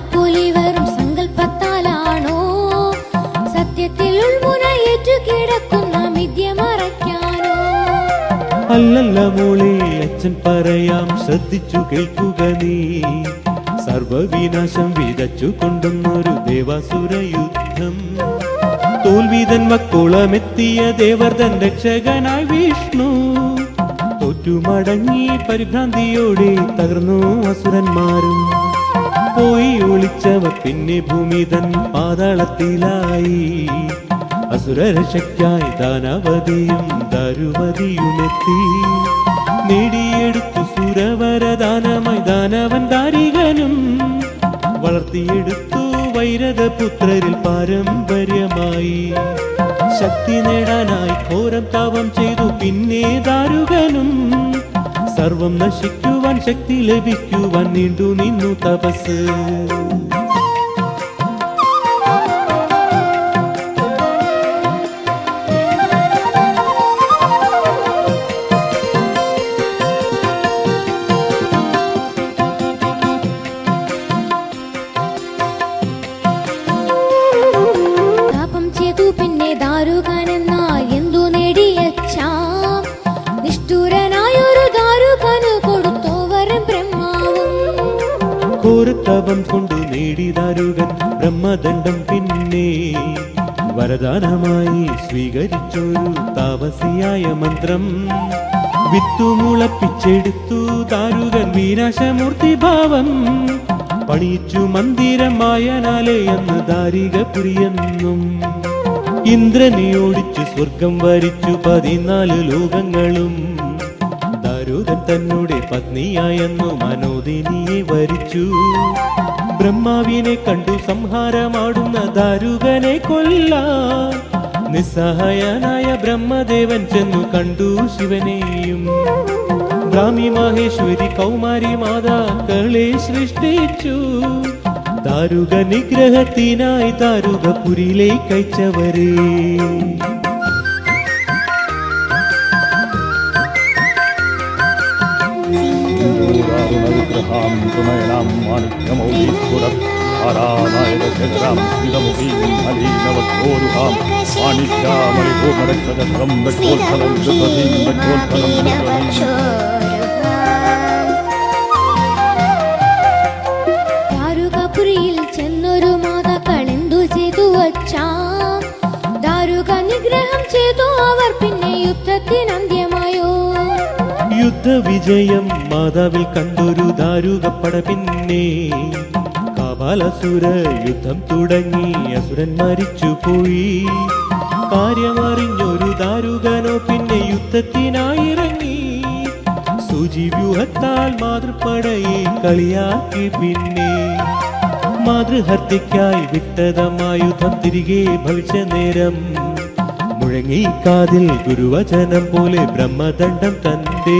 താളപ്പൊലി വെറും സങ്കല്പത്താലാണോ? സത്യത്തിൽ ഉൾമുനയേറ്റു കിടക്കുന്ന മിഥ്യ മറയ്ക്കാനോ? അല്ലല്ല മോളെ, അച്ഛൻ പറയാം, ശ്രദ്ധിച്ചു കേൾക്കുക നീ. സർവവിനാശം വിതച്ചു കൊണ്ടുന്നൊരു ദേവാസുര യുദ്ധം. തോൽവിതൻ വക്കോളമെത്തിയ ദേവർതൻ രക്ഷകനായി വിഷ്ണു. തോറ്റുമടങ്ങി പരിഭ്രാന്തിയോടെ തകർന്നു അസുരന്മാരും. പോയി ഒളിച്ചവർ പിന്നെ ഭൂമിതൻ പാതാളത്തിലായി. അസുരരക്ഷയ്ക്കായി ദാനവതിയും ദാരുവതിയുമെത്തി. നേടിയെടുത്തു സുരവരദാനമായി ദാനവൻ ദാരികനും. വളർത്തിയെടുത്തു വൈരതപുത്രരിൽ പാരമ്പര്യമായി. ശക്തി നേടാനായി ഘോരം താപം ചെയ്തു പിന്നെ ദാരുകനും. സർവം നശിക്കുവാൻ ശക്തി ലഭിക്കുവാൻ നീണ്ടു നിന്നു തപസ്. പിന്നെ ദാരുകനെന്നാൽ എന്തു നേടിയച്ചാം? നിഷ്ഠൂരനായൊരു ദാരുകന് കൊടുത്തോ വരം ബ്രഹ്മാവും. ഘോരതപം കൊണ്ടു നേടി ദാരുകൻ ബ്രഹ്മദണ്ഡം പിന്നെ വരദാനമായി സ്വീകരിച്ചൊരു താപസിയായ മന്ത്രം. വിത്തുമുളപ്പിച്ചെടുത്തു ദാരുകൻ വിനാശമൂർത്തി ഭാവം. പണിയിച്ചു മന്ദിരമായനാലേ എന്ന് ദാരികപുരിയെന്നും. ഇന്ദ്രനെ ഓടിച്ചു സ്വർഗം വരിച്ചു 14 ലോകങ്ങളും. ദാരുകൻ തന്നോടെ പത്നിയായെന്നു മനോദിനിയെ വരിച്ചു. ബ്രഹ്മാവിനെ കണ്ടു സംഹാരമാടുന്ന ദാരുകനെ കൊല്ലാൻ നിസ്സഹായനായ ബ്രഹ്മദേവൻ ചെന്നു കണ്ടു ശിവനെയും. ബ്രാഹ്മി മഹേശ്വരി കൗമാരി മാതാക്കളെ സൃഷ്ടിച്ചു. ദാരുക നിഗ്രഹത്തിനായി ദാരുകപുരിയിലേക്ക് അയച്ചവരെ. വിഗ്രഹാം തുണയനാം മാണിക്യമൗലീശ്വരം ആരാനായകശേഖരാം ശ്രീതമുഖീം അലീനവോരുഹാം മാണിക്യാമളിഭൂമരക്ഷതം വെക്കോൽഫലം ദൃപതീം വെക്കോൽഫലം ദൃപതീം. ദാരുകപുരിയിൽ ചെന്നൊരു മാതാക്കൾ എന്തു ചെയ്തു വച്ചാം? ദാരുക നിഗ്രഹം ചെയ്തു അവർ പിന്നെ യുദ്ധത്തിന് അന്ത്യമായോ? യുദ്ധവിജയം മാതാവിൽ കണ്ടൊരു ദാരുകപ്പട പിന്നെ കാപാലസുര യുദ്ധം തുടങ്ങി. അസുരൻ മരിച്ചുപോയി. കാര്യമറിഞ്ഞൊരു ദാരുകനോ പിന്നെ യുദ്ധത്തിനായിറങ്ങി. സൂചിവ്യൂഹത്താൽ മാതൃപ്പടയെ കളിയാക്കി പിന്നെ. മാതൃഹത്യക്കായി വിട്ടതമായുധം തിരികെ ഭവിച്ച നേരം മുഴങ്ങി കാതിൽ ഗുരുവചനം പോലെ ബ്രഹ്മദണ്ഡം തന്റെ.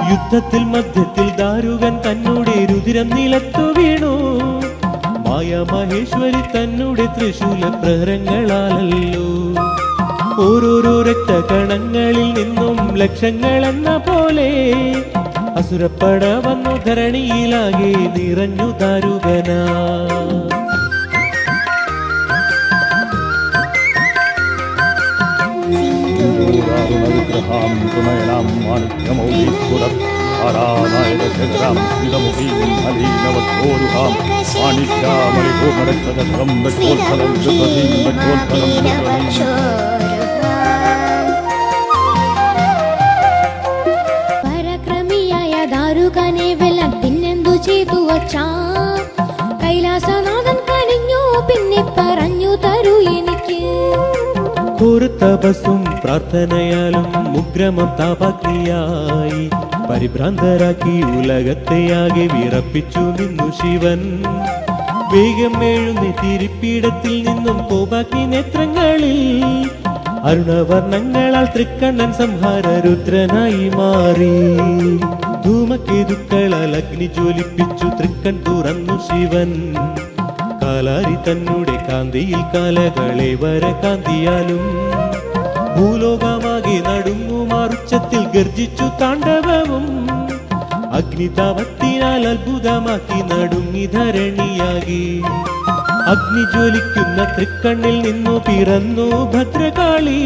യുദ്ധത്തിൽ മധ്യത്തിൽ ദാരുകൻ തന്നോടെ രുതിരം നിലത്തു വീണു. മായാമഹേശ്വരി തന്നോടെ ത്രിശൂല പ്രഹരങ്ങളാലല്ലോ. ഓരോരോ രക്തകണങ്ങളിൽ നിന്നും ലക്ഷങ്ങളെന്ന പോലെ അസുരപ്പട വന്നു ധരണിയിലാകെ നിറഞ്ഞു ദാരുകനാ. വിഗ്രഹാം തുണയനാം മാണിക്യമൗലീശ്വരം ആരാനായകശേഖരാം ശ്രീതമുഖീം അലീനവോരുഹാം മാണിക്യാമളിഭൂമരക്ഷതം വെക്കോൽഫലം ദൃപതീം വെക്കോൽഫലം ദൃപതീം. പരക്രമിയായ ദാരുകനെ വെല്ലാൻ പിന്നെന്തു ചെയ്തു വച്ചാം? കൈലാസനാഥൻ കനിഞ്ഞു പിന്നെ പറഞ്ഞു തരൂ എനിക്ക്. ഘോരതപസ്സും പ്രാർത്ഥനയാലും ഉഗ്രമം താപാഗ്നിയായി പരിഭ്രാന്തരാക്കി ഉലകത്തെയാകെ വിറപ്പിച്ചു നിന്നു ശിവൻ. വേഗം എഴുന്നേറ്റിരിപ്പിടത്തിൽ നിന്നും കോപാഗ്നി നേത്രങ്ങളിൽ അരുണവർണ്ണങ്ങളാൽ തൃക്കണ്ണൻ സംഹാര രുദ്രനായി മാറി. ധൂമകേതുക്കളാൽ അഗ്നി ജ്വലിപ്പിച്ചു തൃക്കൺ തുറന്നു ശിവൻ. കാലാരി തന്നുടെ കാന്തിയിൽ കാലകളെ വര കാന്തിയാലും ഭൂലോകമാകെ നടുങ്ങുമാറുച്ചത്തിൽ ഗർജിച്ചു താണ്ഡവവും. അഗ്നിതാപത്തിനാൽ അത്ഭുതമാക്കി നടുങ്ങി ധരണിയാകി. അഗ്നി ജ്വലിക്കുന്ന തൃക്കണ്ണിൽ നിന്നു പിറന്നു ഭദ്രകാളി.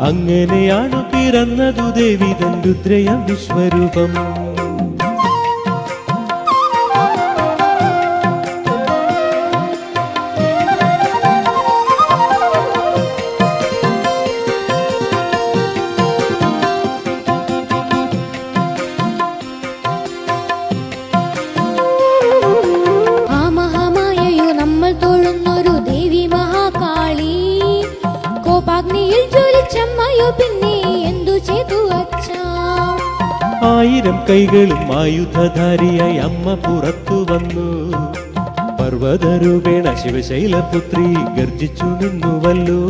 അങ്ങനെയാണു പിറന്നതു ദേവി തൻ രുദ്രയം വിശ്വരൂപം. ആയിരം കൈകളും ആയുധധാരിയായി അമ്മ പുറത്തു വന്നു. പർവ്വതരൂപേണ ശിവശൈലപുത്രി ഗർജിച്ചു നിന്നുവല്ലോ.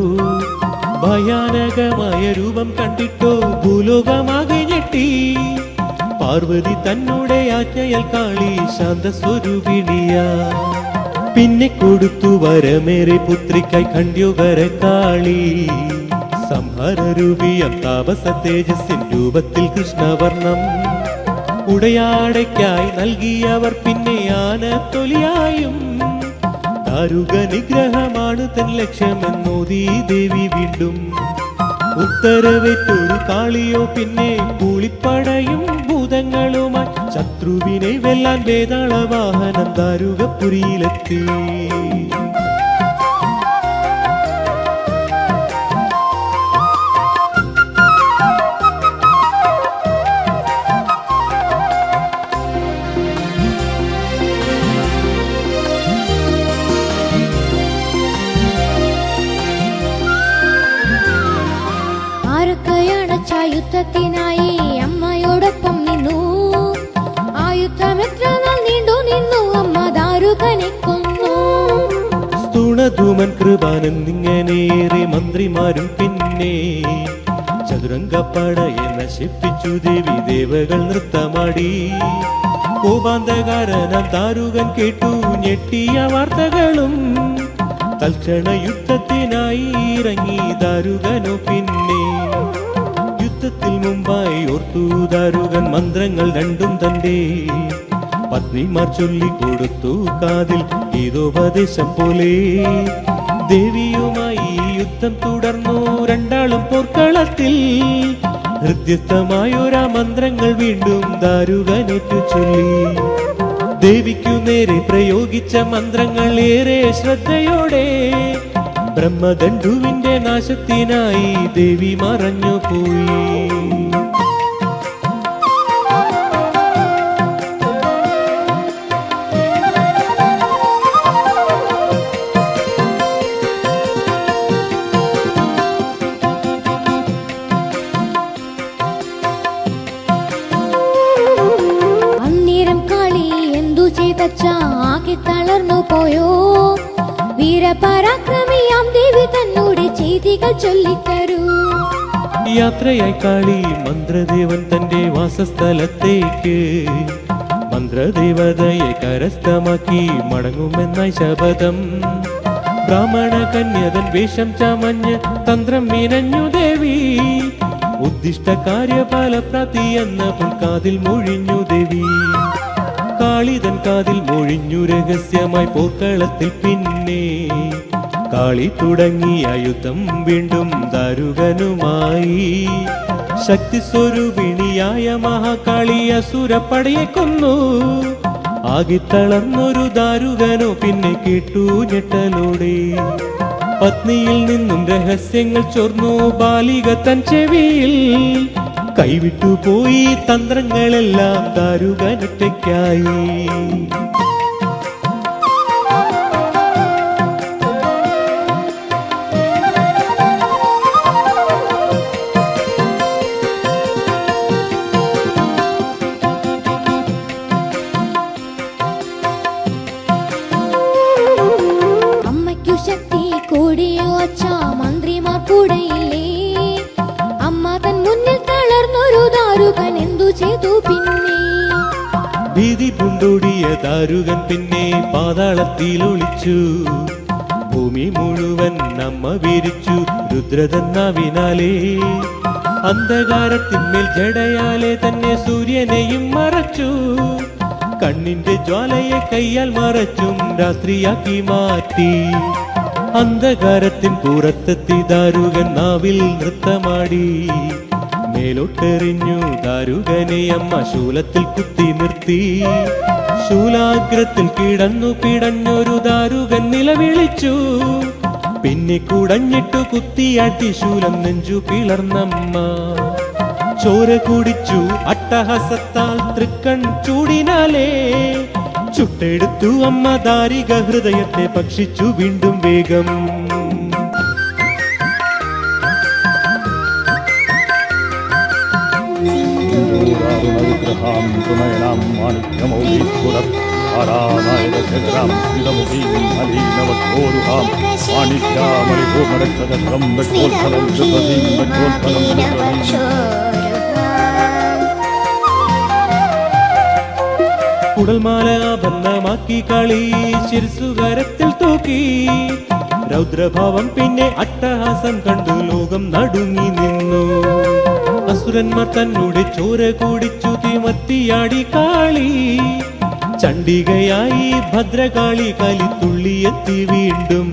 ഭയാനകമായ രൂപം കണ്ടിട്ടോ ഭൂലോകമാകെ ഞെട്ടി. പാർവതി തന്നോടെ ആജ്ഞയാൽ കാളി ശാന്തസ്വരൂപിണിയ. പിന്നെ കൊടുത്തു വരമേറെ പുത്രിക്കായി ഖണ്ഡ്യോകര കാളി. സംഹാരരൂപിയം താപസ തേജസ്സിൻ രൂപത്തിൽ കൃഷ്ണവർണം. ഉടയാടയ്ക്കായി നൽകിയവർ പിന്നെ ആനത്തൊലിയായും. ദാരുക നിഗ്രഹമാണ് തൻ ലക്ഷ്യമെന്നോതി ദേവി വീണ്ടും. ഉത്തരവേറ്റൊരു കാളിയോ പിന്നെ കൂളിപ്പടയും ഭൂതങ്ങളുമായി ശത്രുവിനെ വെല്ലാൻ വേതാള വാഹനം ദാരുകപുരിയിലെത്തി. യുദ്ധത്തിനായി അമ്മയോടൊപ്പം നിന്നു. ആ യുദ്ധം എത്ര നാൾ നീണ്ടു നിന്നു. അമ്മ ദാരുകനെ കൊന്നു. സ്തുണധൂമൻ കൃപാനൻ ഇങ്ങനെയേറെ മന്ത്രിമാരും പിന്നെ ചതുരംഗപ്പടയെ നശിപ്പിച്ചു ദേവി. ദേവകൾ നൃത്തമാടി. കോപാന്തകാരനാം ദാരുകൻ കേട്ടു ഞെട്ടിയ വാർത്തകളും. തൽക്ഷണ യുദ്ധത്തിനായി ഇറങ്ങി ദാരുകനോ പിന്നെ. യുദ്ധത്തിൽ മുമ്പായി ഓർത്തു ദാരുകൻ മന്ത്രങ്ങൾ രണ്ടും തന്റെ പത്നിമാർ ചൊല്ലിക്കൊടുത്തു കാതിൽ ഗീതോപദേശം പോലെ. ദേവിയുമായി യുദ്ധം തുടർന്നു രണ്ടാളും പോർക്കളത്തിൽ. ഹൃദ്യസ്ഥമായൊരാ മന്ത്രങ്ങൾ വീണ്ടും ദാരുകനേറ്റു ചൊല്ലി. ദേവിക്കു നേരെ പ്രയോഗിച്ച മന്ത്രങ്ങൾ ഏറെ ശ്രദ്ധയോടെ. ബ്രഹ്മദണ്ഡുവിന്റെ നാശത്തിനായി ദേവി മറഞ്ഞു പോയി. അന്നേരം കാളി എന്തു ചെയ്തച്ച ആകെ തളർന്നു പോയോ. വീരപരാക്രമിയാം ദേവി തന്നോട് ചെയ്തികൾ ചൊല്ലിത്തരൂ. യാത്രയായി കാളി മന്ത്രദേവൻ തന്റെ വാസസ്ഥലത്തേക്ക്. മന്ത്രദേവതയെ കരസ്ഥമാക്കി മടങ്ങുമെന്നായി ശപഥം. ബ്രാഹ്മണ കന്യതൻ വേഷം ചമഞ്ഞ് തന്ത്രം മീനഞ്ഞു ദേവി. ഉദ്ദിഷ്ട കാര്യഫലപ്രാപ്തി എന്ന പുൽക്കാതിൽ മൊഴിഞ്ഞു ദേവി. കാളിതൻ കാതിൽ മൊഴിഞ്ഞു രഹസ്യമായി പോർക്കളത്തിൽ പിന്നെ. കാളി തുടങ്ങിയ യുദ്ധം വീണ്ടും ദാരുകനുമായി. ശക്തി സ്വരൂപിണിയായ മഹാകാളി അസുരപ്പടയെ കൊന്നു. ആകെ തളർന്നൊരു ദാരുകനോ പിന്നെ കേട്ടു ഞെട്ടലോടെ. പത്നിയിൽ നിന്നും രഹസ്യങ്ങൾ ചോർന്നു ബാലിക തൻ ചെവിയിൽ. കൈവിട്ടുപോയി തന്ത്രങ്ങളെല്ലാം ദാരുകനൊറ്റയ്ക്കായി. അമ്മയ്ക്കു ശക്തി കൂടിയോ അച്ഛ മന്ത്രിമാർ കൂടെയില്ലേ. അമ്മ തൻ മുന്നിൽ തളർന്നൊരു ദാരുകൻ എന്തു ചെയ്തു പിന്നെ. ഭീതി പുണ്ടോടിയ ദാരുകൻ പിന്നെ പാതാളത്തിൽ ഒളിച്ചു. ഭൂമി മുഴുവൻ നമ്മ വിരിച്ചു രുദ്രതന്നാവിനാലേ. അന്ധകാരത്തിന്മേൽ ജടയാലെ തന്നെ സൂര്യനെയും മറച്ചു. കണ്ണിന്റെ ജ്വാലയെ കയ്യാൽ മറച്ചും രാത്രിയാക്കി മാറ്റി. അന്ധകാരത്തിൻ പുറത്തെത്തി ദാരുകൻ നാവിൽ നൃത്തമാടി. മേലോട്ടെറിഞ്ഞു ദാരുകനെ അമ്മ ശൂലത്തിൽ കുത്തി നിർത്തി. ശൂലാഗ്രത്തിൽ കിടന്നു പിടഞ്ഞൊരു ദാരുകൻ നിലവിളിച്ചു. പിന്നെ കുടഞ്ഞിട്ടു കുത്തിയാട്ടി ശൂലം നെഞ്ചു പിളർന്നമ്മ. ചോര കുടിച്ചു അട്ടഹാസത്താൽ തൃക്കൺ ചൂടിനാലേ. ചുട്ടെടുത്തു അമ്മ ദാരിക ഹൃദയത്തെ ഭക്ഷിച്ചു വീണ്ടും വേഗം. സിന്ദൂരാരുണവിഗ്രഹാം തുനയനാം മാണിക്യമൗലീസ്ഫുരം ആരാനായകശേഖരാം സ്ഥിതമുഖീം അലീനവോരുഹാം മാണിക്യാമളിഭൂമരക്ഷതം വെക്കോൽഫലം ദുഃഖീം വെക്കോൽഫലം ദുഃഖീം. കുടൽമാല ആഭരണമാക്കി കളി ശിരസുകരത്തിൽ തൂക്കി. രൗദ്രഭാവം പിന്നെ അട്ടഹാസം കണ്ടു ലോകം നടുങ്ങി നിന്നു. അസുരന്മാർ തന്നോട് ചോര കുടിച്ചു തിമത്തിയാടി കാളി. ചണ്ഡികയായി ഭദ്രകാളി കലിത്തുള്ളിയെത്തി വീണ്ടും.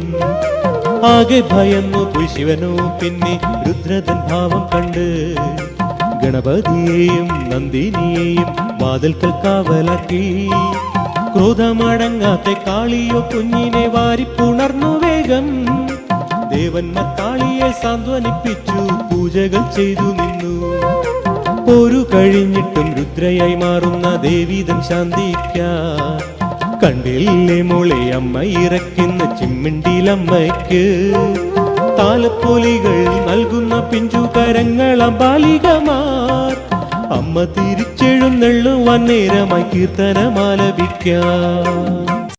ആകെ ഭയന്നു പോയി ശിവനോ പിന്നെ രുദ്രതൻ ഭാവം കണ്ട്. ഗണപതിയെയും നന്ദിനിയെയും വാതിൽക്കൽ കാവലാക്കി. ക്രോധമടങ്ങാത്ത കാളിയോ കുഞ്ഞിനെ വാരിപ്പുണർന്നു വേഗം. ദേവന്മാർ കാളിയെ സാന്ത്വനിപ്പിച്ചു പൂജകൾ ചെയ്തു നിന്നു. പോരു കഴിഞ്ഞിട്ടും രുദ്രയായി മാറുന്ന ദേവീതൻ ശാന്തിക്കാൻ കണ്ടില്ലേ മോളെ അമ്മ ഇറക്കുന്ന ചിമ്മിണ്ടിലമ്മയ്ക്ക്. താലപ്പൊലികൾ നൽകുന്ന പിഞ്ചുകരങ്ങളാം ബാലികമാർ അമ്മ തിരിച്ചെഴുന്നള്ളുവാൻ നേരമായി കീർത്തനമാലപിക്കാം.